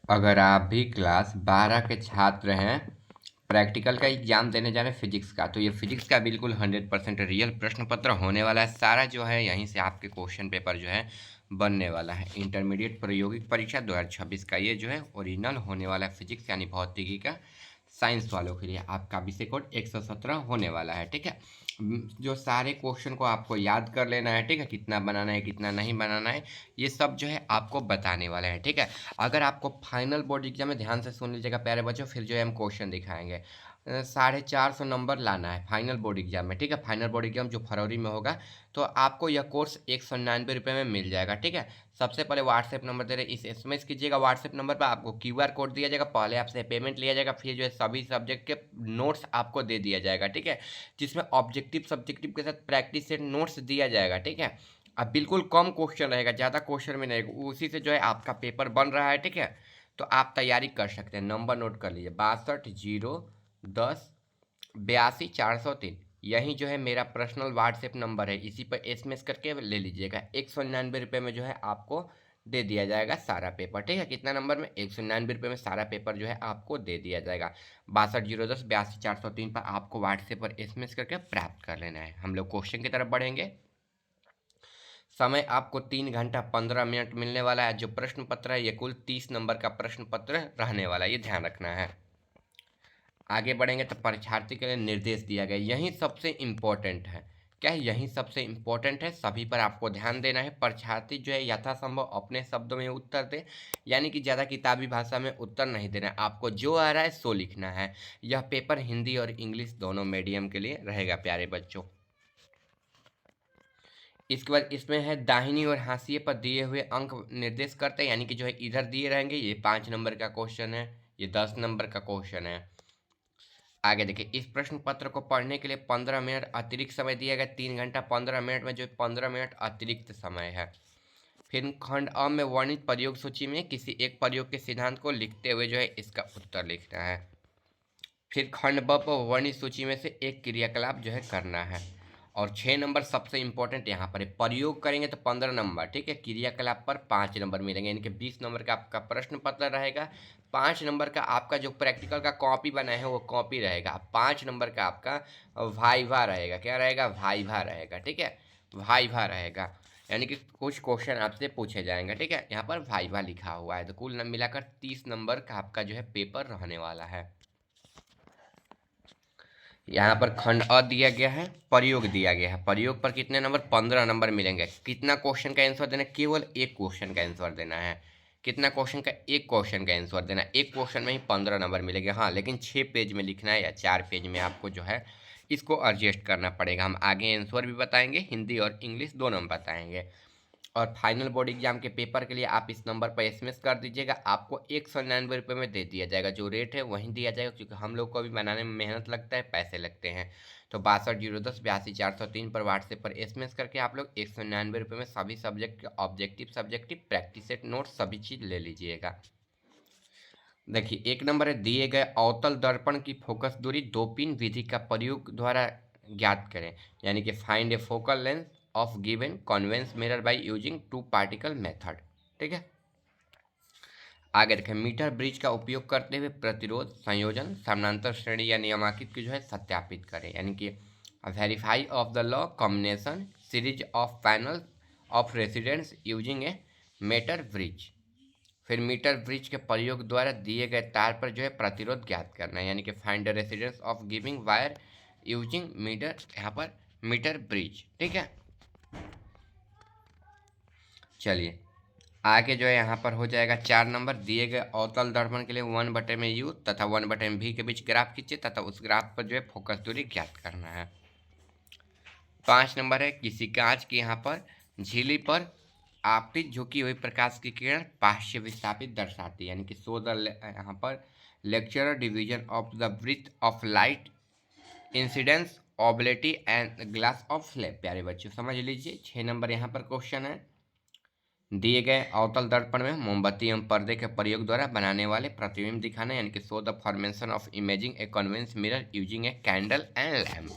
अगर आप भी क्लास 12 के छात्र हैं, प्रैक्टिकल का एग्जाम देने जा रहे हैं फिजिक्स का, तो ये फिजिक्स का बिल्कुल 100% रियल प्रश्न पत्र होने वाला है। सारा जो है यहीं से आपके क्वेश्चन पेपर जो है बनने वाला है। इंटरमीडिएट प्रायोगिक परीक्षा 2026 का ये जो है ओरिजिनल होने वाला है फिजिक्स यानी भौतिकी का। साइंस वालों के लिए आपका विषय कोड 117 होने वाला है। ठीक है, जो सारे क्वेश्चन को आपको याद कर लेना है। ठीक है, कितना बनाना है कितना नहीं बनाना है ये सब जो है आपको बताने वाला है। ठीक है, अगर आपको फाइनल बोर्ड एग्जाम में, ध्यान से सुन लीजिएगा प्यारे बच्चों, फिर जो है हम क्वेश्चन दिखाएंगे। 450 नंबर लाना है फाइनल बोर्ड एग्जाम में। ठीक है, फाइनल बोर्ड एग्जाम जो फरवरी में होगा, तो आपको यह कोर्स 199 में मिल जाएगा। ठीक है, सबसे पहले व्हाट्सएप नंबर दे रहे इस एसएमएस कीजिएगा। व्हाट्सएप नंबर पर आपको क्यूआर कोड दिया जाएगा, पहले आपसे पेमेंट लिया जाएगा, फिर जो है सभी सब्जेक्ट के नोट्स आपको दे दिया जाएगा। ठीक है, जिसमें ऑब्जेक्टिव सब्जेक्टिव के साथ प्रैक्टिस सेट नोट्स दिया जाएगा। ठीक है, अब बिल्कुल कम क्वेश्चन रहेगा, ज़्यादा क्वेश्चन में नहीं, उसी से जो है आपका पेपर बन रहा है। ठीक है, तो आप तैयारी कर सकते हैं। नंबर नोट कर लीजिए, 62 010 82 403। यही जो है मेरा पर्सनल व्हाट्सएप नंबर है, इसी पर एसएमएस करके ले लीजिएगा। 199 में जो है आपको दे दिया जाएगा सारा पेपर। ठीक है, कितना नंबर में? 199 में सारा पेपर जो है आपको दे दिया जाएगा। 62 010 82 403 पर आपको व्हाट्सएप पर एसएमएस करके प्राप्त कर लेना है। हम लोग क्वेश्चन की तरफ बढ़ेंगे। समय आपको 3 घंटा 15 मिनट मिलने वाला है। जो प्रश्न पत्र है ये कुल 30 नंबर का प्रश्न पत्र रहने वाला है, ये ध्यान रखना है। आगे बढ़ेंगे तो परीक्षार्थी के लिए निर्देश दिया गया, यही सबसे इम्पोर्टेंट है। क्या है? यही सबसे इम्पोर्टेंट है, सभी पर आपको ध्यान देना है। परीक्षार्थी जो है यथासंभव अपने शब्दों में उत्तर दे, यानी कि ज़्यादा किताबी भाषा में उत्तर नहीं देना है। आपको जो आ रहा है सो लिखना है। यह पेपर हिंदी और इंग्लिश दोनों मीडियम के लिए रहेगा प्यारे बच्चों। इसके बाद इसमें है दाहिनी और हाशिए पर दिए हुए अंक निर्देश करते हैं, यानी कि जो है इधर दिए रहेंगे। ये 5 नंबर का क्वेश्चन है, ये 10 नंबर का क्वेश्चन है। आगे देखिए, इस प्रश्न पत्र को पढ़ने के लिए 15 मिनट अतिरिक्त समय दिया गया। 3 घंटा 15 मिनट में जो 15 मिनट अतिरिक्त समय है। फिर खंड अ में वर्णित प्रयोग सूची में किसी एक प्रयोग के सिद्धांत को लिखते हुए जो है इसका उत्तर लिखना है। फिर खंड ब पर वर्णित सूची में से एक क्रियाकलाप जो है करना है। और 6 नंबर सबसे इंपॉर्टेंट यहाँ पर है, प्रयोग करेंगे तो 15 नंबर। ठीक है, क्रियाकलाप पर 5 नंबर मिलेंगे, यानी कि 20 नंबर का आपका प्रश्न पत्र रहेगा। 5 नंबर का आपका जो प्रैक्टिकल का कॉपी बना है वो कॉपी रहेगा। 5 नंबर का आपका वाइवा रहेगा। क्या रहेगा? वाइवा रहेगा। ठीक है, वाइवा रहेगा, यानी कि कुछ क्वेश्चन आपसे पूछे जाएंगे। ठीक है, यहाँ पर वाइवा लिखा हुआ है, तो कुल मिलाकर 30 नंबर का आपका जो है पेपर रहने वाला है। यहाँ पर खंड अ दिया गया है, प्रयोग दिया गया है। प्रयोग पर कितने नंबर? 15 नंबर मिलेंगे। कितना क्वेश्चन का आंसर देना है? केवल एक क्वेश्चन का आंसर देना है। कितना क्वेश्चन का? एक क्वेश्चन का आंसर देना है। एक क्वेश्चन में ही 15 नंबर मिलेंगे। हाँ, लेकिन 6 पेज में लिखना है या 4 पेज में आपको जो है इसको एडजस्ट करना पड़ेगा। हम आगे आंसर भी बताएंगे, हिंदी और इंग्लिश दोनों में बताएंगे। और फाइनल बोर्ड एग्जाम के पेपर के लिए आप इस नंबर पर एसएमएस कर दीजिएगा। आपको 199 में दे दिया जाएगा, जो रेट है वहीं दिया जाएगा, क्योंकि हम लोग को भी बनाने में मेहनत लगता है, पैसे लगते हैं। तो 62 010 82 403 पर व्हाट्सएप पर एसएमएस करके आप लोग 199 में सभी सब्जेक्ट के objective subjective practice set note सभी चीज़ ले लीजिएगा। देखिए, 1 नंबर है, दिए गए अवतल दर्पण की फोकस दूरी 2 पिन विधि का प्रयोग द्वारा ज्ञात करें, यानी कि find A focal length of given convex mirror by using 2 particle method. ठीक है, आगे देखें, मीटर ब्रिज का उपयोग करते हुए प्रतिरोध संयोजन समानांतर श्रेणी या नियमांकित की जो है सत्यापित करें, यानी कि verify of the law combination series of panel of residence using a metre bridge. फिर मीटर ब्रिज के प्रयोग द्वारा दिए गए तार पर जो है प्रतिरोध ज्ञात करना है, यानी कि find the residence of giving wire using metre, यहाँ पर मीटर ब्रिज। ठीक है, चलिए आगे जो है यहाँ पर हो जाएगा 4 नंबर, दिए गए अवतल दर्पण के लिए 1/u तथा 1/v के बीच ग्राफ खींचे तथा उस ग्राफ पर जो है फोकस दूरी ज्ञात करना है। 5 नंबर है, किसी कांच की यहाँ पर झिल्ली पर आपतित झुकी हुई प्रकाश की किरण पार्श्व विस्थापित दर्शाती है, यानी कि शो द यहाँ पर lecturer division of the breath of light incidence ability and glass of slab. प्यारे बच्चों समझ लीजिए, 6 नंबर यहाँ पर क्वेश्चन है। दिए गए अवतल दर्पण में मोमबत्ती एवं पर्दे के प्रयोग द्वारा बनाने वाले प्रतिबिंब दिखाना, यानी कि show the formation of imaging a convex mirror using a candle and lamp.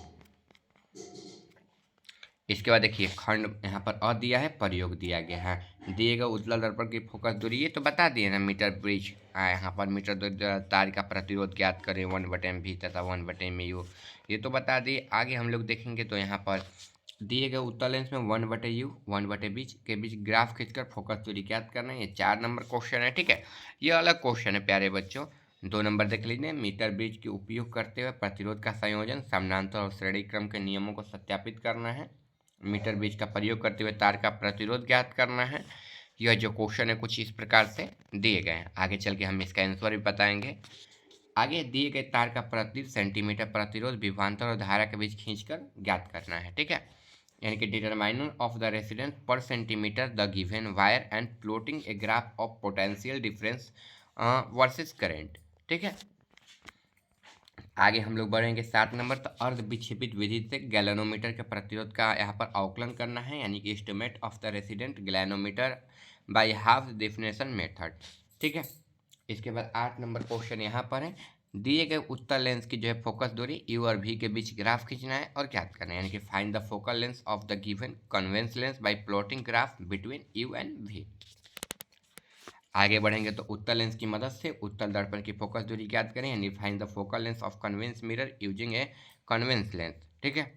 इसके बाद देखिए खंड यहाँ पर अ दिया है, प्रयोग दिया गया है। दिए गए उत्तल दर्पण की फोकस दूरी, ये तो बता दिए ना, मीटर ब्रिज। यहाँ पर मीटर द्वारा तार का प्रतिरोध ज्ञात करें 1/m तथा 1/mu, ये तो बता दिए। आगे हम लोग देखेंगे तो यहाँ पर दिए गए उत्तल लेंस में 1/u 1/b के बीच ग्राफ खींचकर फोकस दूरी ज्ञात करना है। ये 4 नंबर क्वेश्चन है, ठीक है। ये अलग क्वेश्चन है प्यारे बच्चों। 2 नंबर देख लीजिए, मीटर ब्रिज के उपयोग करते हुए प्रतिरोध का संयोजन, समानांतर और श्रेणी क्रम के नियमों को सत्यापित करना है। मीटर ब्रिज का प्रयोग करते हुए तार का प्रतिरोध ज्ञात करना है। यह जो क्वेश्चन है कुछ इस प्रकार से दिए गए हैं। आगे चल के हम इसका आंसर भी बताएंगे। आगे दिए गए तार का प्रति सेंटीमीटर प्रतिरोध विभवांतर और धारा के बीच खींचकर ज्ञात करना है, ठीक है। यानी कि डिटरमाइनर ऑफ द रेसिडेंस पर centimetre the given wire and plotting a graph of potential difference versus current, ठीक है। आगे हम लोग बढ़ेंगे 7 नंबर, तो अर्ध विक्षेपित विधि से गैल्वेनोमीटर के प्रतिरोध का यहाँ पर अवकलन करना है, यानी कि estimate of the resident galvanometer by half definition method, ठीक है। इसके बाद 8 नंबर क्वेश्चन यहाँ पर है, दिए गए उत्तल लेंस की जो है फोकस दूरी u और v के बीच ग्राफ खींचना है और ज्ञात करना है, यानी कि find the focal lens of the given convex lens by plotting graph between u and v। आगे बढ़ेंगे तो उत्तल लेंस की मदद से उत्तल दर्पण की फोकस दूरी ज्ञात करें, यानी find the focal lens of convex mirror using a convex lens, ठीक है।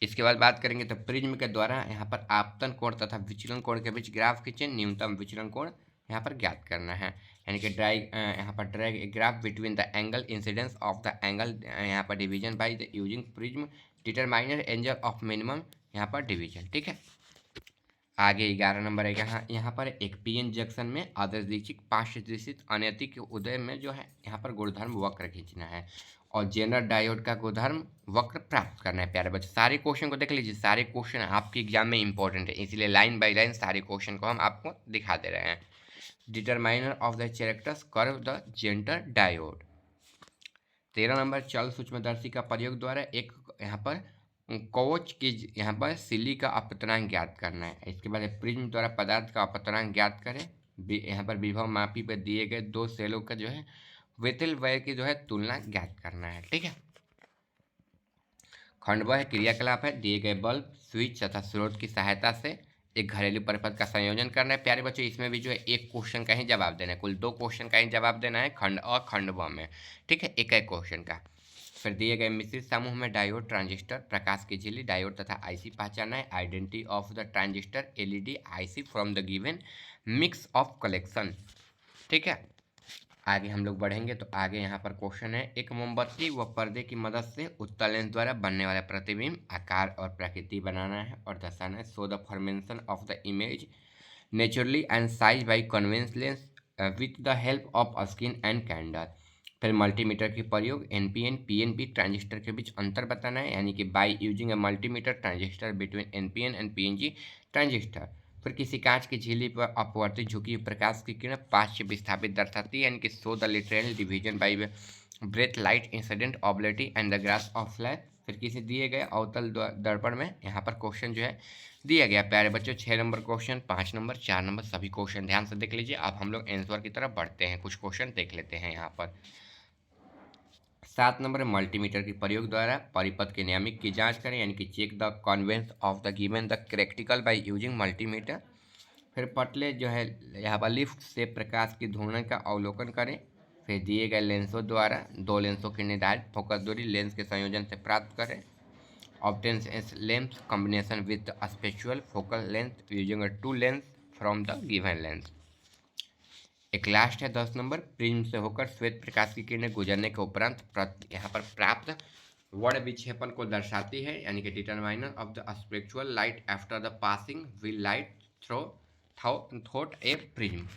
इसके बाद बात करेंगे तो प्रिज्म के द्वारा यहाँ पर आपतन कोण तथा विचलन कोण के बीच ग्राफ खींचे, न्यूनतम विचलन कोण यहाँ पर ज्ञात करना है, यानी कि यहाँ पर drag a graph between the angle incidence of the angle यहाँ पर division by the using prism determiner angle of minimum यहाँ पर डिवीजन, ठीक है। आगे 11 नंबर है, यहाँ पर एक पीएन जंक्शन में आदर्शिक पार्श्वदिशित अनैतिक उदय में जो है यहाँ पर गुणधर्म वक्र खींचना है और जेनर डायोड का गुणधर्म वक्र प्राप्त करना है। प्यारे बच्चे सारे क्वेश्चन को देख लीजिए, सारे क्वेश्चन आपके एग्जाम में इंपॉर्टेंट है, इसलिए लाइन बाय लाइन सारे क्वेश्चन को हम आपको दिखा दे रहे हैं। Determiner of the characters curve the zener diode. 13 number, चल सूक्ष्मदर्शी का प्रयोग द्वारा एक यहाँ पर कोच की यहाँ पर सिली का अपतनांक ज्ञात करना है। इसके बाद प्रिज्म द्वारा पदार्थ का अपतनांक ज्ञात करें। यहाँ पर विभव मापी पर दिए गए 2 सेलों का जो है वेतल व्यय की जो है तुलना ज्ञात करना है, ठीक है। खंड व क्रियाकलाप है, दिए गए बल्ब स्विच तथा स्रोत की सहायता से एक घरेलू परिपथ का संयोजन करना है। प्यारे बच्चों इसमें भी जो है एक क्वेश्चन का ही जवाब देना है, कुल 2 क्वेश्चन का ही जवाब देना है खंड और खंड व में, ठीक है, एक क्वेश्चन का। फिर दिए गए मिश्रित समूह में डायोड, ट्रांजिस्टर, प्रकाश की झिल्ली, डायोड तथा आईसी पहचाना है। Identity of the transistor, LED, IC from the given mix of collection, ठीक है। आगे हम लोग बढ़ेंगे तो आगे यहाँ पर क्वेश्चन है, एक मोमबत्ती व पर्दे की मदद से उत्तल लेंस द्वारा बनने वाला प्रतिबिंब आकार और प्रकृति बनाना है और दर्शाना है। So the formation of the image naturally and size by convex lens with the help of skin and candle. फिर मल्टीमीटर की प्रयोग, एनपीएन पीएनपी ट्रांजिस्टर के बीच अंतर बताना है, यानी कि by using A multimeter transistor between NPN and PNG transistor. फिर किसी कांच की झिल्ली पर अपवर्तित झुकी हुई प्रकाश की किरण पार्श्व विस्थापित दर्शाती है, यानी कि so the literal division by breath light incident ability and the grass of light. फिर किसी दिए गए अवतल दर्पण में यहाँ पर क्वेश्चन जो है दिया गया। प्यारे बच्चों 6 नंबर क्वेश्चन, 5 नंबर, 4 नंबर सभी क्वेश्चन ध्यान से देख लीजिए। अब हम लोग आंसर की तरफ बढ़ते हैं, कुछ क्वेश्चन देख लेते हैं यहाँ पर। 7 नंबर, मल्टीमीटर के प्रयोग द्वारा परिपथ के नियमिक की जांच करें, यानी कि check the conveyance of the given the critical by using multimeter. फिर पटले जो है यहाँ पर लिफ्ट से प्रकाश की घूर्णन का अवलोकन करें। फिर दिए गए लेंसों द्वारा 2 लेंसों की निर्धारित फोकस दूरी लेंस के संयोजन से प्राप्त करें। Obtain lens combination with spectral focal length using 2 lens from the given lens. एक लास्ट है 10 नंबर, प्रिज्म से होकर श्वेत प्रकाश की किरणें गुजरने के उपरांत यहाँ पर प्राप्त वर्ण विक्षेपण को दर्शाती है, यानी कि determiner of the spectral light after the passing will light throat a prism.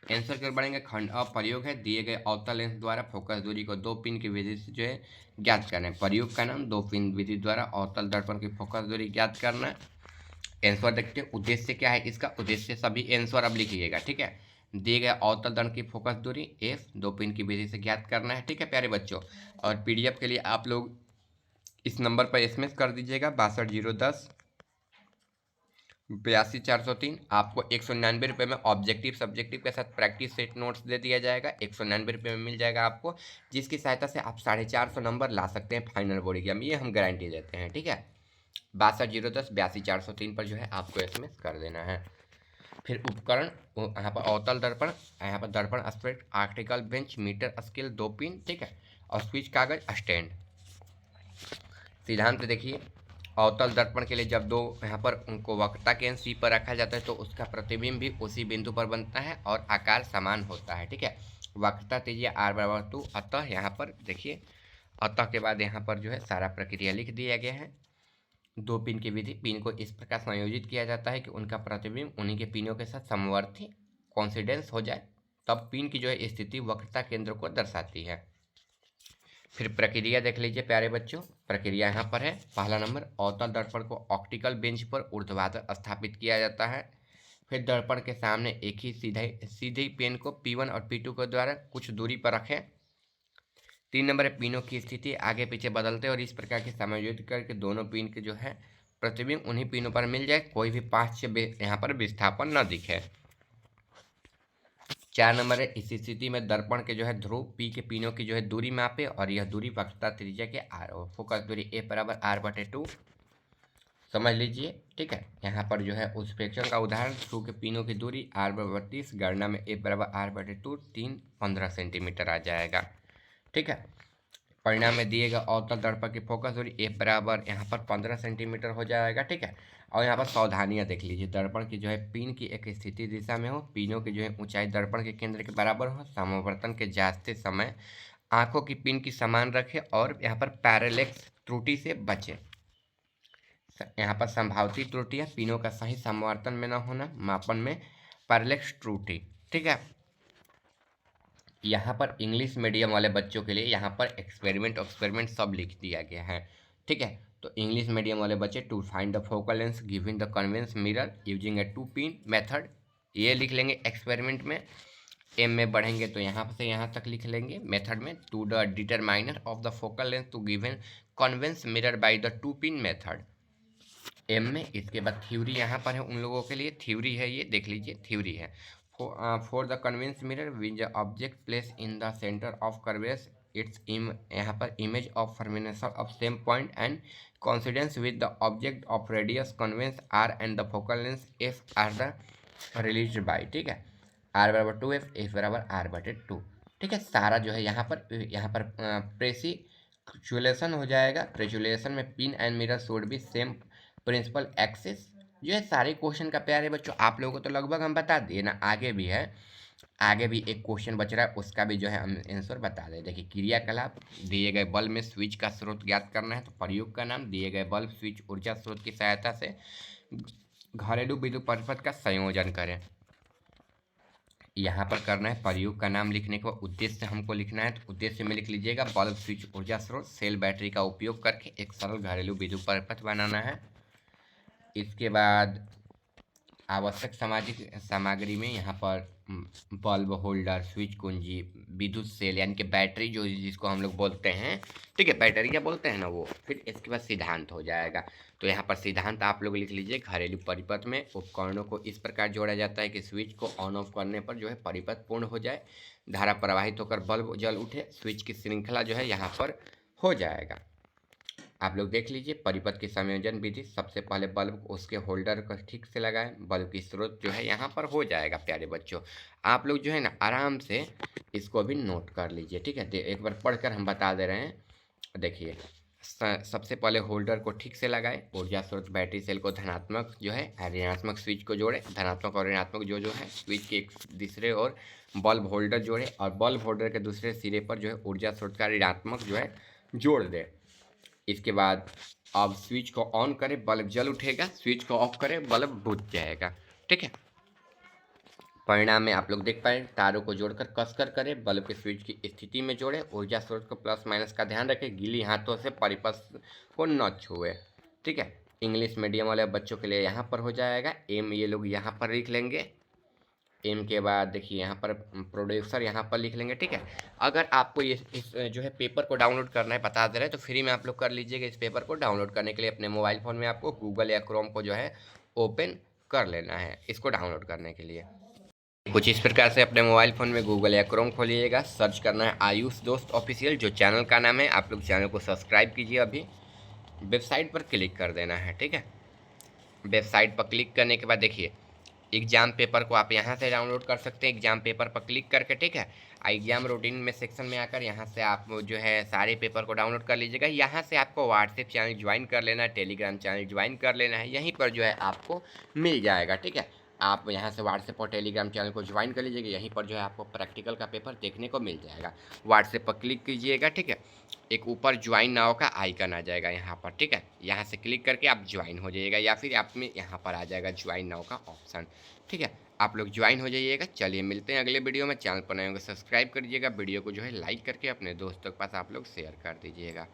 Answer कर बढ़ेंगे, खंड अ प्रयोग है, दिए गए अवतल लेंस द्वारा फोकस दूरी को 2 पिन की विधि से जो है ज्ञात करना है। प्रयोग का नाम 2 पिन विधि द्वारा अवतल दर्पण की फोकस दूरी ज्ञात करना है। आंसर देखते हैं, उद्देश्य क्या है इसका, उद्देश्य सभी आंसर अब लिखिएगा, ठीक है। दिए गए अवतल दर्पण की फोकस दूरी एफ 2 पिन की विधि से ज्ञात करना है, ठीक है प्यारे बच्चों। और पीडीएफ के लिए आप लोग इस नंबर पर एसएमएस कर दीजिएगा 62 010 82,403 आपको 199 रुपये में ऑब्जेक्टिव सब्जेक्टिव के साथ प्रैक्टिस सेट नोट्स दे दिया जाएगा। 199 रुपये में मिल जाएगा आपको, जिसकी सहायता से आप 450 नंबर ला सकते हैं फाइनल बोर्ड एग्जाम, ये हम गारंटी देते हैं। ठीक है, 62,010 82,403 पर जो है आपको SMS कर देना है। फिर उपकरण, यहाँ पर अवतल दर्पण, यहाँ पर दर्पण स्पेक्ट, article bench, metre scale 2 pin, ठीक है, और स्विच कागज स्टैंड। सिद्धांत देखिए, अवतल दर्पण के लिए जब दो यहाँ पर उनको वक्रता के सी पर रखा जाता है तो उसका प्रतिबिंब भी उसी बिंदु पर बनता है और आकार समान होता है। ठीक है, वक्रता त्रिज्या r/2, अतः यहाँ पर देखिए, अतः के बाद यहाँ पर जो है सारा प्रक्रिया लिख दिया गया है। 2 पिन की विधि, पिन को इस प्रकार संयोजित किया जाता है कि उनका प्रतिबिंब उन्हीं के पिनों के साथ समवर्ती कॉन्सिडेंस हो जाए, तब पिन की जो है स्थिति वक्रता केंद्र को दर्शाती है। फिर प्रक्रिया देख लीजिए प्यारे बच्चों, प्रक्रिया यहाँ पर है। पहला नंबर, अवतल दर्पण को ऑप्टिकल बेंच पर ऊर्ध्वाधर स्थापित किया जाता है। फिर दर्पण के सामने एक ही सीधे पेन को P1 और P2 के द्वारा कुछ दूरी पर रखें। 3 नंबर है, पिनों की स्थिति आगे पीछे बदलते और इस प्रकार की समायोजित करके दोनों पिन के जो है प्रतिबिंब उन्हीं पिनों पर मिल जाए, कोई भी पांच से यहाँ पर विस्थापन न दिखे। 4 नंबर है, इस स्थिति में दर्पण के जो है ध्रुव P के पिनों की जो है दूरी मापे और यह दूरी वक्रता त्रिज्या के r और फोकस दूरी a बराबर r/2 समझ लीजिए। ठीक है, यहाँ पर जो है उस प्रेक्षण का उदाहरण, ध्रुव के पिनों की दूरी r/32, गणना में a बराबर r/2 15 सेंटीमीटर आ जाएगा। ठीक है, परिणाम में दिएगा अवतल दर्पण की फोकस दूरी a बराबर यहाँ पर 15 सेंटीमीटर हो जाएगा। ठीक है, और यहाँ पर सावधानियां देख लीजिए, दर्पण की जो है पिन की एक स्थिति दिशा में हो, पिनों की जो है ऊंचाई दर्पण के केंद्र के बराबर हो, समावर्तन के जांचते समय आंखों की पिन की समान रखें और यहाँ पर पैरेलेक्स त्रुटि से बचें। यहाँ पर संभावित त्रुटियां, पिनों का सही समावर्तन में न होना, मापन में पैरेलेक्स त्रुटि। ठीक है, यहाँ पर इंग्लिश मीडियम वाले बच्चों के लिए यहाँ पर एक्सपेरिमेंट सब लिख दिया गया है। ठीक है, तो इंग्लिश मीडियम वाले बच्चे, to find the focal length giving the convex mirror using a 2 pin method, ये लिख लेंगे एक्सपेरिमेंट में। एम में बढ़ेंगे तो यहाँ से यहाँ तक लिख लेंगे मेथड में, to the determiner of the focal length to given convex mirror by the 2 pin method, M में। इसके बाद थ्योरी यहाँ पर है उन लोगों के लिए, थ्योरी है ये, देख लीजिए थ्योरी है। For the convex mirror which object place in the centre of curves its यहाँ पर image of formation of same point and coincidence with the object of radius convex R and the focal length F R the release by. ठीक है, are बराबर 2f, F बराबर r/2। ठीक है, सारा जो है यहाँ पर प्रेसिचुलेशन हो जाएगा। प्रेचुलेशन में pin and mirror should be same principal axis. जो है सारे क्वेश्चन का प्यारे बच्चों आप लोगों को तो लगभग हम बता दिए ना, आगे भी है, आगे भी एक क्वेश्चन बच रहा है, उसका भी जो है हम आंसर बता दें। देखिए, क्रियाकलाप, दिए गए बल्ब में स्विच का स्रोत ज्ञात करना है, तो प्रयोग का नाम, दिए गए बल्ब स्विच ऊर्जा स्रोत की सहायता से घरेलू विद्युत परिपथ का संयोजन करें। यहाँ पर करना है प्रयोग का नाम लिखने के बाद उद्देश्य हमको लिखना है, तो उद्देश्य में लिख लीजिएगा बल्ब स्विच ऊर्जा स्रोत सेल बैटरी का उपयोग करके एक सरल घरेलू विद्युत परिपथ बनाना है। इसके बाद आवश्यक सामाजिक सामग्री में यहाँ पर बल्ब होल्डर, स्विच कुंजी, विद्युत सेल यानी कि बैटरी जो जिसको हम लोग बोलते हैं, ठीक है, बैटरी क्या बोलते हैं ना वो। फिर इसके बाद सिद्धांत हो जाएगा, तो यहाँ पर सिद्धांत आप लोग लिख लीजिए, घरेलू परिपथ में उपकरणों को इस प्रकार जोड़ा जाता है कि स्विच को ऑन ऑफ करने पर जो है परिपथ पूर्ण हो जाए, धारा प्रवाहित होकर बल्ब जल उठे, स्विच की श्रृंखला जो है यहाँ पर हो जाएगा। आप लोग देख लीजिए परिपथ की संयोजन विधि, सबसे पहले बल्ब को उसके होल्डर को ठीक से लगाएं, बल्ब की स्रोत जो है यहाँ पर हो जाएगा। प्यारे बच्चों आप लोग जो है ना आराम से इसको भी नोट कर लीजिए। ठीक है, एक बार पढ़कर हम बता दे रहे हैं। देखिए, सबसे पहले होल्डर को ठीक से लगाएं, ऊर्जा स्रोत बैटरी सेल को धनात्मक जो है ऋणात्मक स्विच को जोड़े, धनात्मक और ऋणात्मक जो है स्विच के एक दूसरे और बल्ब होल्डर जोड़े और बल्ब होल्डर के दूसरे सिरे पर जो है ऊर्जा स्रोत का ऋणात्मक जो है जोड़ दें। इसके बाद अब स्विच को ऑन करें, बल्ब जल उठेगा, स्विच को ऑफ करें, बल्ब बुझ जाएगा। ठीक है, परिणाम में आप लोग देख पाए, तारों को जोड़कर कसकर करें, बल्ब के स्विच की स्थिति में जोड़ें, ऊर्जा स्रोत को प्लस माइनस का ध्यान रखें, गीली हाथों से परिपथ को न छुए। ठीक है, इंग्लिश मीडियम वाले बच्चों के लिए यहाँ पर हो जाएगा एम, ये लोग यहाँ पर लिख लेंगे। एम के बाद देखिए यहाँ पर प्रोड्यूसर यहाँ पर लिख लेंगे। ठीक है, अगर आपको ये इस जो है पेपर को डाउनलोड करना है, बता दे रहे हैं, तो फ्री में आप लोग कर लीजिएगा। इस पेपर को डाउनलोड करने के लिए अपने मोबाइल फ़ोन में आपको गूगल या क्रोम को जो है ओपन कर लेना है इसको डाउनलोड करने के लिए। कुछ इस प्रकार से अपने मोबाइल फ़ोन में गूगल या क्रोम खोलिएगा, सर्च करना है आयुष दोस्त ऑफिशियल, जो चैनल का नाम है। आप लोग चैनल को सब्सक्राइब कीजिए, अभी वेबसाइट पर क्लिक कर देना है, ठीक है। वेबसाइट पर क्लिक करने के बाद देखिए एग्ज़ाम पेपर को आप यहाँ से डाउनलोड कर सकते हैं, एग्ज़ाम पेपर पर क्लिक करके, ठीक है। एग्ज़ाम रूटीन में सेक्शन में आकर यहाँ से आप जो है सारे पेपर को डाउनलोड कर लीजिएगा। यहाँ से आपको व्हाट्सएप चैनल ज्वाइन कर लेना है, टेलीग्राम चैनल ज्वाइन कर लेना है, यहीं पर जो है आपको मिल जाएगा, ठीक है। आप यहाँ से व्हाट्सएप और टेलीग्राम चैनल को ज्वाइन कर लीजिएगा, यहीं पर जो है आपको प्रैक्टिकल का पेपर देखने को मिल जाएगा। व्हाट्सएप पर क्लिक कीजिएगा, ठीक है। एक ऊपर ज्वाइन नाउ का आइकन आ जाएगा यहाँ पर, ठीक है। यहाँ से क्लिक करके आप ज्वाइन हो जाइएगा, या फिर आप में यहाँ पर आ जाएगा ज्वाइन नाउ का ऑप्शन, ठीक है। आप लोग ज्वाइन हो जाइएगा। चलिए मिलते हैं अगले वीडियो में। चैनल पर नए होंगे सब्सक्राइब कर दीजिएगा, वीडियो को जो है लाइक करके अपने दोस्तों के पास आप लोग शेयर कर दीजिएगा।